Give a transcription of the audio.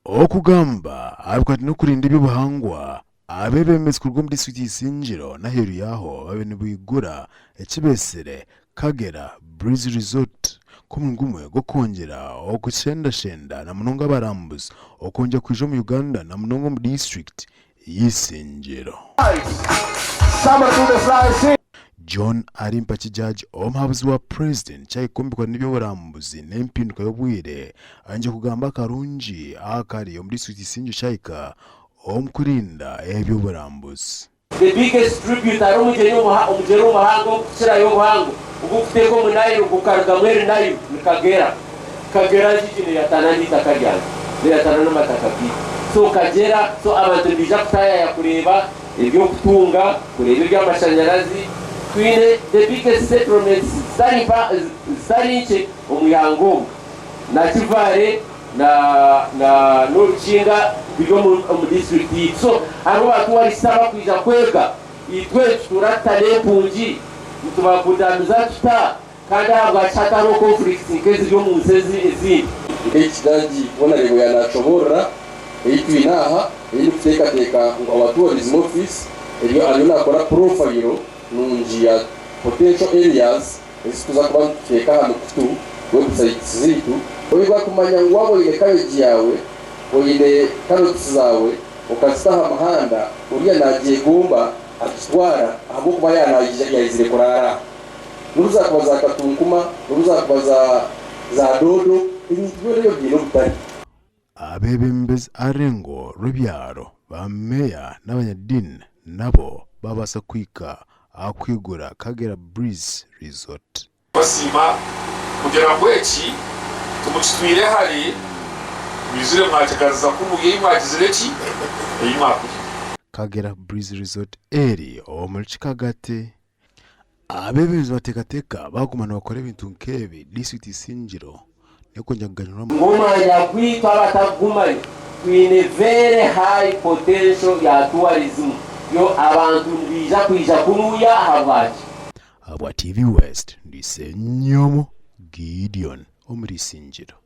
okugamba abikati no kurinda iby'ubuhangwa abebemezwa urwo muri district y'Isingiro naheru yaho babe nibuyigura ekibesere Kagera Breeze Resort kumwe go kongera okushenda na munonga barambuza okonja kwija mu Uganda na munonga mu district y'Isingiro. John Arimpa Kijaji omuhabuzi wa president cyayikumbikwa n'ibyo burambuzi n'empinduka y'obwire anje kugamba karungi akari yo muri district y'Isingiro cyayika omkurinda ebyo burambuzi. The biggest tribute ari umugero w'umuhango kira yo muhango ubufiteko munayo gukarga mwere nayo Kagera jikine yatanani takajyana yatana n'amatakapi so Kagera so abantu bija kutaya ya kureba ibyo kutunga kureba iby'amashanyarazi twine the biggest settlements sarinche umuyango na Kivare na n'urukinga bigo mu district so abo batu wari saba kwija kwega itwe turatane punji tubakudamiza tuta kandi abachata no conflict nkezi byo mu nsezi ezindi ekidaji bona lego yanashobora eitwinaha teka ngo abaturism office iyo aliona akora profile nunji ya potential areas esikuza kuba teka hano kutu website zitu oyiga kumanya ngwabo ile kaji yawe oyine karoti zawe ukasitaha amahanda uriya nagiye gomba atwara ahubwo kuba yanayizire kurara nuruza kubaza katunkuma nuruza kubaza za dodo ibintu byo bino butari abebembezi arengo rubyaro bameya n'abanyadini nabo babasa kwika akwigura Kagera Breeze Resort basima kugera kweki tumucitwire hari bizire mwatekaza kubuye mwagizireki eyimwakuye Kagera Breeze Resort eri omulchikagate abebezi batekateka bagumana bakora ibintu nkebi district y'Isingiro nekonja kuganira ngoma ya kwitwa batagumanye twine very high potential ya tourism yo abantu bija kwija kunuya habaje abwa TV West ndise nyomo Gideon omuri Isingiro.